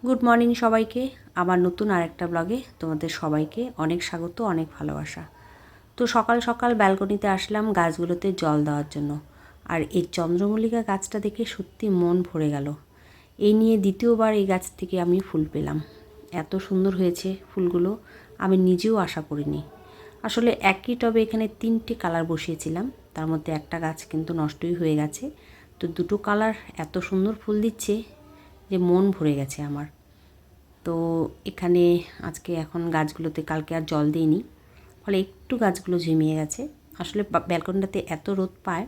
Good morning সবাইকে। আমার নতুন আরেকটা ব্লগে তোমাদের সবাইকে অনেক স্বাগত, অনেক ভালোবাসা। তো সকাল সকাল ব্যালকনিতে আসলাম গাছগুলোতে জল দেওয়ার জন্য। আর এই চন্দ্রমল্লিকা গাছটা দেখে সত্যি মন ভরে গেল। এই নিয়ে দ্বিতীয়বার এই গাছ থেকে আমি ফুল পেলাম। এত সুন্দর হয়েছে ফুলগুলো, আমি নিজেও আশা করিনি। আসলে একই টবে এখানে 3টে কালার বসিয়েছিলাম, তার মধ্যে একটা গাছ কিন্তু নষ্টই হয়ে গেছে। তো দুটো কালার এত সুন্দর ফুল দিচ্ছে যে মন ভরে গেছে আমার। তো এখানে আজকে এখন গাছগুলোতে কালকে আর জল দিইনি, ফলে একটু গাছগুলো ঝিমিয়ে গেছে। আসলে ব্যালকনিটাতে এত রোদ পায়,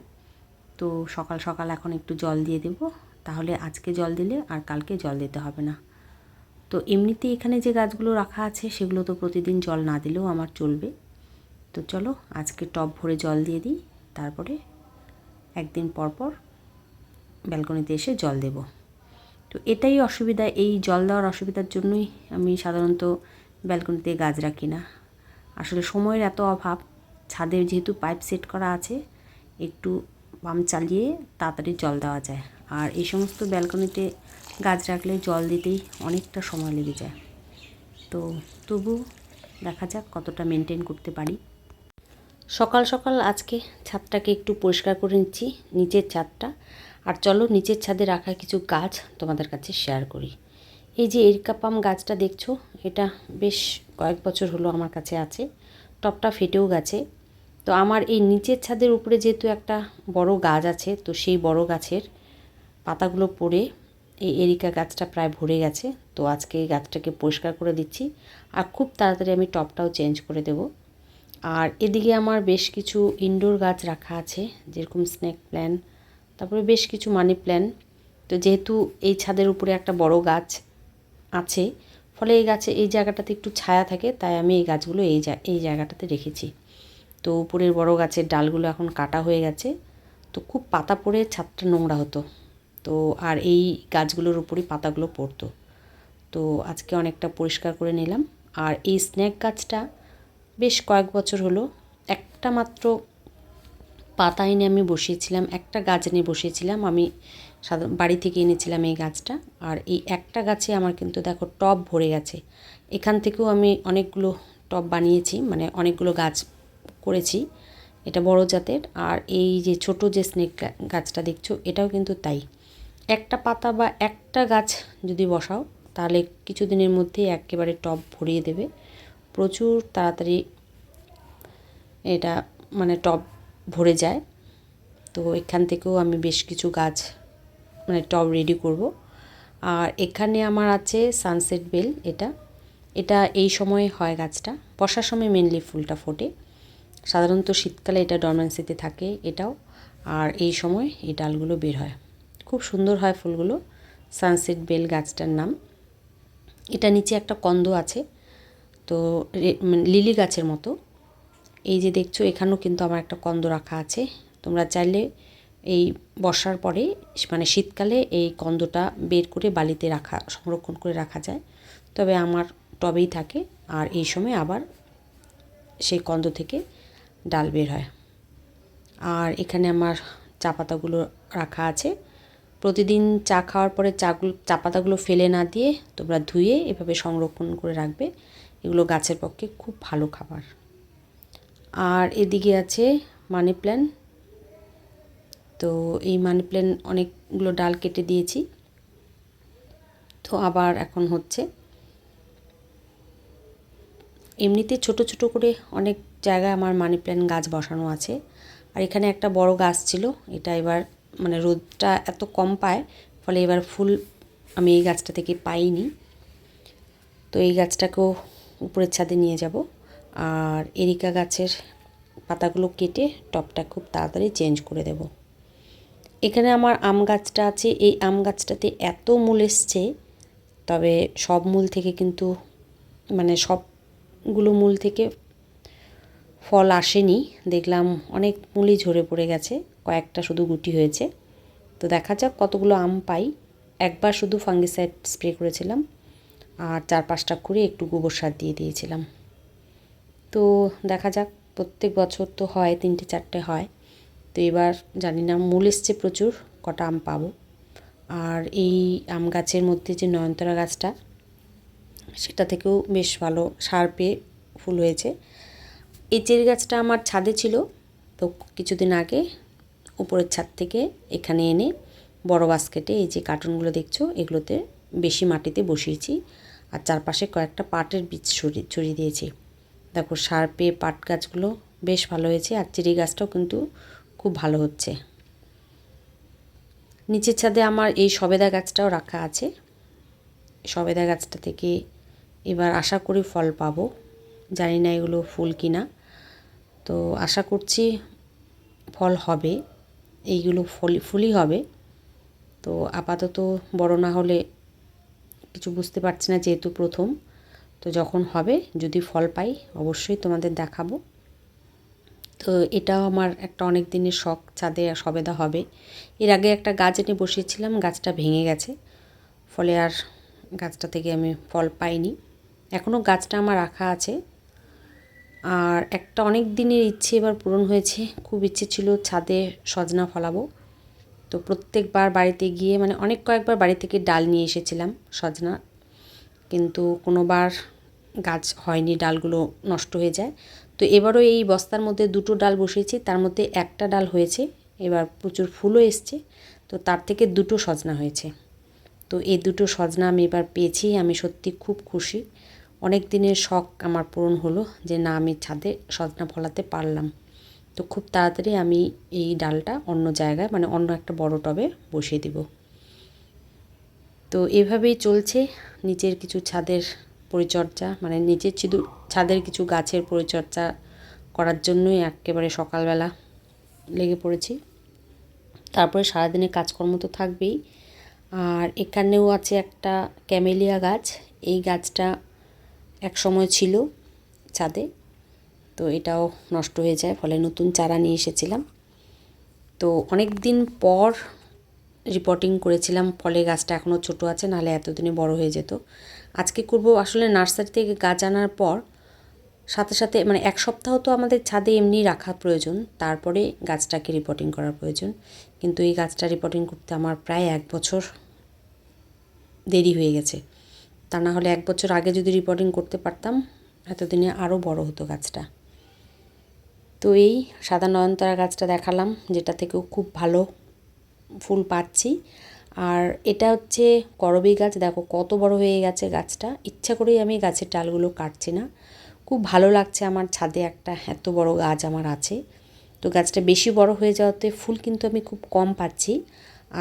তো সকাল সকাল এখন একটু জল দিয়ে দেব, তাহলে আজকে জল দিলে আর কালকে জল দিতে হবে না। তো এমনিতে এখানে যে গাছগুলো রাখা আছে সেগুলো তো প্রতিদিন জল না দিলেও আমার চলবে। তো চলো আজকে টব ভরে জল দিয়ে দিই, তারপরে একদিন পর পর ব্যালকনিতে এসে জল দেব। তো এটাই অসুবিধা, এই জল দেওয়ার অসুবিধার জন্যই আমি সাধারণত ব্যালকনিতে গাছ রাখি না। আসলে সময়ের এত অভাব, ছাদে যেহেতু পাইপ সেট করা আছে, একটু পাম্প চালিয়ে তাড়াতাড়ি জল দেওয়া যায়। আর এই সমস্ত ব্যালকনিতে গাছ রাখলে জল দিতেই অনেকটা সময় লেগে যায়। তো তবু দেখা যাক কতটা মেনটেন করতে পারি। সকাল সকাল আজকে ছাদটাকে একটু পরিষ্কার করে নিচ্ছি, নিচের ছাদটা। আর চলো নিচের ছাদে রাখা কিছু গাছ তোমাদের কাছে শেয়ার করি। এই যে এরিকা পাম গাছটা দেখছো, এটা বেশ কয়েক বছর হলো আমার কাছে আছে। টবটা ফেটেও গেছে। তো আমার এই নিচের ছাদের উপরে যেহেতু একটা বড় গাছ আছে, তো সেই বড় গাছের পাতাগুলো পড়ে এই এরিকা গাছটা প্রায় ভরে গেছে। তো আজকে এই গাছটাকে পরিষ্কার করে দিচ্ছি, আর খুব তাড়াতাড়ি আমি টবটাও চেঞ্জ করে দেবো। আর এদিকে আমার বেশ কিছু ইনডোর গাছ রাখা আছে, যেরকম স্নেক প্ল্যান্ট, তারপরে বেশ কিছু মানি প্ল্যান্ট। তো যেহেতু এই ছাদের উপরে একটা বড় গাছ আছে, ফলে এই জায়গাটাতে একটু ছায়া থাকে, তাই আমি এই গাছগুলো এই জায়গাটাতে রেখেছি। তো উপরের বড় গাছের ডালগুলো এখন কাটা হয়ে গেছে, তো খুব পাতা পড়ে ছাদটা নোংরা হতো। তো আর এই গাছগুলোর উপরই পাতাগুলো পড়তো। তো আজকে অনেকটা পরিষ্কার করে নিলাম। আর এই স্নেক গাছটা বেশ কয়েক বছর হলো একটা মাত্র পাতা এনে আমি বসিয়েছিলাম, একটা গাছ এনে বসিয়েছিলাম আমি, বাড়ি থেকে এনেছিলাম এই গাছটা। আর এই একটা গাছে আমার কিন্তু দেখো টব ভরে গেছে। এখান থেকেও আমি অনেকগুলো টব বানিয়েছি, মানে অনেকগুলো গাছ করেছি। এটা বড় জাতের। আর এই যে ছোট যে স্নেক গাছটা দেখছো, এটাও কিন্তু তাই। একটা পাতা বা একটা গাছ যদি বসাও, তাহলে কিছুদিনের মধ্যেই একেবারে টব ভরিয়ে দেবে। প্রচুর তাড়াতাড়ি এটা মানে টব ভরে যায়। তো এখান থেকেও আমি বেশ কিছু গাছ মানে টব রেডি করব। আর এখানে আমার আছে সানসেট বেল। এটা এই সময়ে হয় গাছটা, বর্ষার সময় মেনলি ফুলটা ফোটে। সাধারণত শীতকালে এটা ডরমেন্সিতে থাকে এটাও। আর এই সময় এই ডালগুলো বের হয়, খুব সুন্দর হয় ফুলগুলো। সানসেট বেল গাছটার নাম। এটা নিচে একটা কন্দ আছে, তো লিলি গাছের মতো। এই যে দেখছো, এখানেও কিন্তু আমার একটা কন্দ রাখা আছে। তোমরা চাইলে এই বর্ষার পরে মানে শীতকালে এই কন্দটা বের করে বালিতে সংরক্ষণ করে রাখা যায়, তবে আমার টবেই থাকে। আর এই সময় আবার সেই কন্দ থেকে ডাল বের হয়। আর এখানে আমার চা পাতাগুলো রাখা আছে। প্রতিদিন চা খাওয়ার পরে চা পাতাগুলো ফেলে না দিয়ে তোমরা ধুয়ে এভাবে সংরক্ষণ করে রাখবে, এগুলো গাছের পক্ষে খুব ভালো খাবার। আর এদিকে আছে মানি প্ল্যান্ট। তো এই মানি প্ল্যান্ট অনেকগুলো ডাল কেটে দিয়েছি, তো আবার এখন হচ্ছে। এমনিতে ছোট ছোট করে অনেক জায়গায় আমার মানি প্ল্যান্ট গাছ বসানো আছে। আর এখানে একটা বড় গাছ ছিল, এটা এবার মানে রোদটা এত কম পায়, ফলে এবার ফুল আমি এই গাছটা থেকে পাইনি। তো এই গাছটাকেও উপরের ছাদে নিয়ে যাব। আর এরিকা গাছের পাতাগুলো কেটে টবটা খুব তাড়াতাড়ি চেঞ্জ করে দেব। এখানে আমার আম গাছটা আছে, এই আম গাছটাতে এত মূল এসছে, তবে সব মূল থেকে কিন্তু মানে সবগুলো মূল থেকে ফল আসেনি। দেখলাম অনেক মূলই ঝরে পড়ে গেছে, কয়েকটা শুধু গুটি হয়েছে। তো দেখা যাক কতগুলো আম পাই। একবার শুধু ফাঙ্গিসাইড স্প্রে করেছিলাম, আর 4-5টা করে একটু গোবর সার দিয়ে দিয়েছিলাম। তো দেখা যাক, প্রত্যেক বছর তো হয় 3টে 4টে হয়। তো এবার জানি না, মূল এসছে প্রচুর, কটা আম পাবো। আর এই আম গাছের মধ্যে যে নয়নতারা গাছটা, সেটা থেকেও বেশ ভালো সার পেয়ে ফুল হয়েছে। এই চেরি গাছটা আমার ছাদে ছিল, তো কিছুদিন আগে উপরের ছাদ থেকে এখানে এনে বড় বাস্কেটে এই যে কার্টুনগুলো দেখছো এগুলোতে বেশি মাটিতে বসিয়েছি, আর চারপাশে কয়েকটা পাটের বীজ ছড়িয়ে দিয়েছি। দেখো সার পেয়ে পাট গাছগুলো বেশ ভালো হয়েছে, আর চেরি গাছটাও কিন্তু খুব ভালো হচ্ছে। নিচের ছাদে আমার এই সবেদা গাছটাও রাখা আছে। সবেদা গাছটা থেকে এবার আশা করি ফল পাবো, জানি না এগুলো ফুল কিনা, তো আশা করছি ফল হবে, এইগুলো ফুলই হবে। তো আপাতত বড় না হলে কিছু বুঝতে পারছি না, যেহেতু প্রথম, তো যখন হবে যদি ফল পাই অবশ্যই তোমাদের দেখাবো। তো এটাও আমার একটা অনেক দিনের শখ, ছাদে সবেদা হবে। এর আগে একটা গাছ এনে বসিয়েছিলাম, গাছটা ভেঙে গেছে, ফলে আর গাছটা থেকে আমি ফল পাইনি। এখনও গাছটা আমার রাখা আছে। আর একটা অনেক দিনের ইচ্ছে এবার পূরণ হয়েছে, খুব ইচ্ছে ছিল ছাদে সজনা ফলাবো। তো প্রত্যেকবার বাড়িতে গিয়ে মানে কয়েকবার বাড়ি থেকে ডাল নিয়ে এসেছিলাম সজনা, কিন্তু কোনোবার গাছ হয়নি, ডালগুলো নষ্ট হয়ে যায়। তো এবারও এই বস্তার মধ্যে 2টো ডাল বসিয়েছি, তার মধ্যে একটা ডাল হয়েছে, এবার প্রচুর ফুলও এসছে, তো তার থেকে 2টো সজনা হয়েছে। তো এই 2টো সজনা আমি এবার পেয়েছি, আমি সত্যি খুব খুশি। অনেক দিনের শখ আমার পূরণ হলো যে না, আমি ছাদে সজনা ফলাতে পারলাম। তো খুব তাড়াতাড়ি আমি এই ডালটা অন্য জায়গায় মানে অন্য একটা বড় টবে বসিয়ে দিব। তো এভাবেই চলছে নিচের কিছু ছাদের পরিচর্যা, মানে নিচের ছাদের কিছু গাছের পরিচর্যা করার জন্যই একেবারে সকালবেলা লেগে পড়েছি। তারপরে সারাদিনের কাজকর্ম তো থাকবেই। আর এখানেও আছে একটা ক্যামেলিয়া গাছ, এই গাছটা এক সময় ছিল ছাদে, তো এটাও নষ্ট হয়ে যায়, ফলে নতুন চারা নিয়ে এসেছিলাম। তো অনেক দিন পর রিপোর্টিং করেছিলাম, ফলে গাছটা এখনও ছোটো আছে, নাহলে এতদিনে বড় হয়ে যেত। আজকে করব আসলে নার্সারি থেকে গাছ আনার পর সাথে সাথে মানে 1 সপ্তাহ তো আমাদের ছাদে এমনি রাখা প্রয়োজন, তারপরে গাছটাকে রিপোর্টিং করার প্রয়োজন। কিন্তু এই গাছটা রিপোর্টিং করতে আমার প্রায় 1 বছর দেরি হয়ে গেছে। তা না হলে 1 বছর আগে যদি রিপোর্টিং করতে পারতাম এতদিনে আরও বড় হতো গাছটা। তো এই সাদা নয়নতারা গাছটা দেখালাম, যেটা থেকেও খুব ভালো ফুল পাচ্ছি। আর এটা হচ্ছে করবী গাছ, দেখো কত বড় হয়ে গেছে গাছটা। ইচ্ছা করেই আমি গাছের ডালগুলো কাটছি না, খুব ভালো লাগছে আমার ছাদে একটা এত বড় গাছ আমার আছে। তো গাছটা বেশি বড় হয়ে যাওয়াতে ফুল কিন্তু আমি খুব কম পাচ্ছি,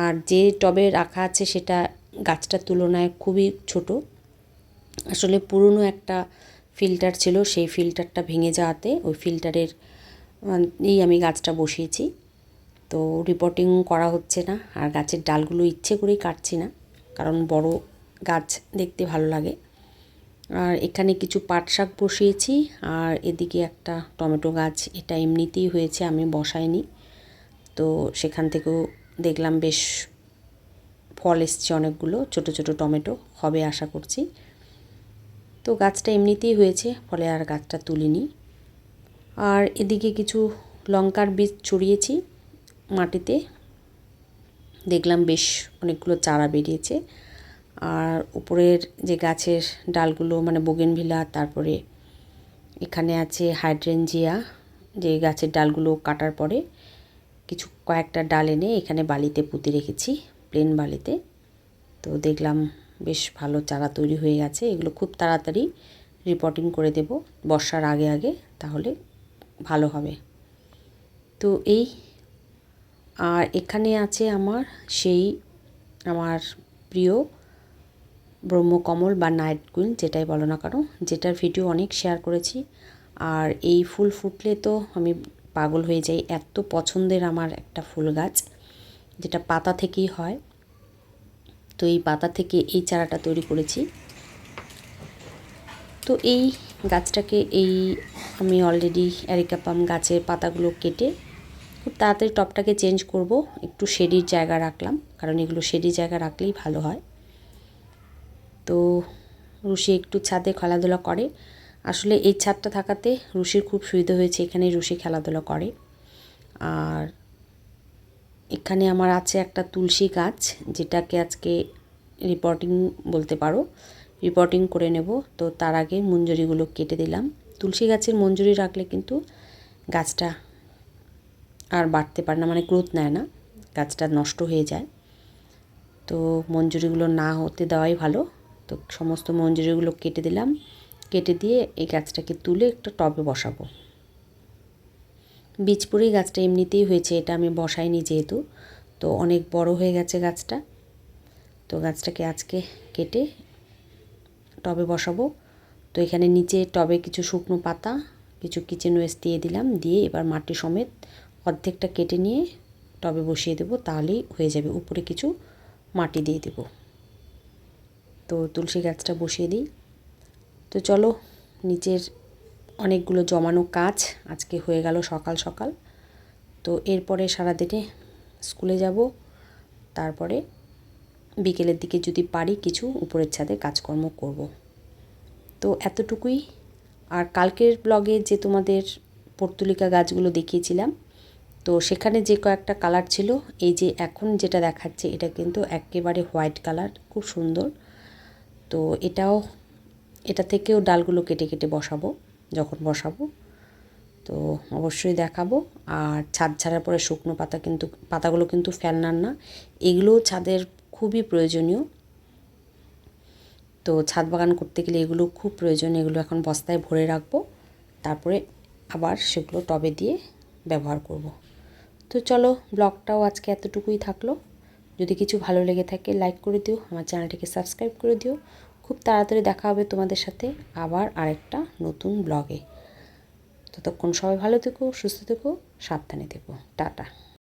আর যে টবে রাখা আছে সেটা গাছটার তুলনায় খুবই ছোট। আসলে পুরনো একটা ফিল্টার ছিল, সেই ফিল্টারটা ভেঙে যাওয়াতে ওই ফিল্টারের আমি গাছটা বসিয়েছি। তো রিপোর্টিং করা হচ্ছে না, আর গাছের ডালগুলো ইচ্ছে করেই কাটছি না, কারণ বড় গাছ দেখতে ভালো লাগে। আর এখানে কিছু পাট শাক বসিয়েছি, আর এদিকে একটা টমেটো গাছ, এটা এমনিতেই হয়েছে, আমি বসাইনি। তো সেখান থেকেও দেখলাম বেশ ফল এসছে অনেকগুলো, ছোট ছোট টমেটো হবে আশা করছি। তো গাছটা এমনিতেই হয়েছে, ফলে আর গাছটা তুলিনি। আর এদিকে কিছু লঙ্কার বীজ ছড়িয়েছি মাটিতে, দেখলাম বেশ অনেকগুলো চারা বেরিয়েছে। আর উপরের যে গাছের ডালগুলো মানে বোগেনভিলা, তারপরে এখানে আছে হাইড্রেঞ্জিয়া, যে গাছের ডালগুলো কাটার পরে কয়েকটা ডাল এনে এখানে বালিতে পুঁতে রেখেছি, প্লেন বালিতে। তো দেখলাম বেশ ভালো চারা তৈরি হয়ে গেছে, এগুলো খুব তাড়াতাড়ি রিপোর্টিং করে দেব বর্ষার আগে আগে, তাহলে ভালো হবে। তো এই আর এখানে আছে আমার আমার প্রিয় ব্রহ্মকমল বা নাইট কুইন, যেটাই বলো না কেন, যেটার ভিডিও অনেক শেয়ার করেছি। আর এই ফুল ফুটলে তো আমি পাগল হয়ে যাই, এত পছন্দের আমার একটা ফুল গাছ, যেটা পাতা থেকেই হয়। তো এই পাতা থেকে এই চারাটা তৈরি করেছি। তো এই গাছটাকে আমি অলরেডি অ্যারিকাপাম গাছের পাতাগুলো কেটে খুব তাড়াতাড়ি টবটাকে চেঞ্জ করব, একটু শেডির জায়গা রাখলাম, কারণ এগুলো শেডির জায়গা রাখলেই ভালো হয়। তো রুশি একটু ছাদে খেলাধুলা করে, আসলে এই ছাদটা থাকাতে রুশির খুব সুবিধা হয়েছে, এখানে রুশি খেলাধুলা করে। আর এখানে আমার আছে একটা তুলসী গাছ, যেটাকে আজকে রিপোর্টিং বলতে পারো, রিপোর্টিং করে নেব। তো তার আগে মঞ্জুরিগুলো কেটে দিলাম। তুলসী গাছের মঞ্জুরি রাখলে কিন্তু গাছটা আর বাড়তে পারে না, মানে গ্রোথ নেয় না, গাছটা নষ্ট হয়ে যায়। তো মঞ্জুরিগুলো না হতে দেওয়াই ভালো। তো সমস্ত মঞ্জুরিগুলো কেটে দিলাম। কেটে দিয়ে এই গাছটাকে তুলে একটা টবে বসাবো। বীজ পড়েই গাছটা এমনিতেই হয়েছে, এটা আমি বসাইনি যেহেতু। তো অনেক বড় হয়ে গেছে গাছটা। তো গাছটাকে আজকে কেটে টবে বসাবো। তো এখানে নিচে টবে কিছু শুকনো পাতা, কিছু কিচেন ওয়েস্ট দিয়ে দিলাম। দিয়ে এবার মাটি সমেত অর্ধেকটা কেটে নিয়ে টবে বসিয়ে দেবো, তাহলেই হয়ে যাবে। উপরে কিছু মাটি দিয়ে দেব। তো তুলসী গাছটা বসিয়ে দিই। তো চলো, নিচের অনেকগুলো জমানো কাজ আজকে হয়ে গেল সকাল সকাল। তো এরপরে সারাদিনে স্কুলে যাব, তারপরে বিকেলের দিকে যদি পারি কিছু উপরের ছাদে কাজকর্ম করব। তো এতটুকুই। আর কালকের ব্লগে যে তোমাদের পর্তুলিকা গাছগুলো দেখিয়েছিলাম, তো সেখানে যে কয়েকটা কালার ছিল, এই যে এখন যেটা দেখাচ্ছে এটা কিন্তু একেবারে হোয়াইট কালার, খুব সুন্দর। তো এটা থেকেও ডালগুলো কেটে কেটে বসাবো, যখন বসাবো তো অবশ্যই দেখাবো। আর ছাদ ছাড়ার পরে শুকনো পাতাগুলো কিন্তু ফেলনার না, এগুলোও ছাদের খুবই প্রয়োজনীয়। তো ছাদ বাগান করতে গেলে এগুলো খুব প্রয়োজন। এগুলো এখন বস্তায় ভরে রাখবো, তারপরে আবার সেগুলো টবে দিয়ে ব্যবহার করব। তো চলো, ব্লগটাও আজকে এতটুকুই থাকলো। যদি কিছু ভালো লেগে থাকে লাইক করে দিও, আমার চ্যানেলটিকে সাবস্ক্রাইব করে দিও। খুব তাড়াতাড়ি দেখা হবে তোমাদের সাথে আবার আরেকটা নতুন ব্লগে। ততক্ষণ সবাই ভালো থেকো, সুস্থ থেকো, সাবধানে থেকো। টাটা।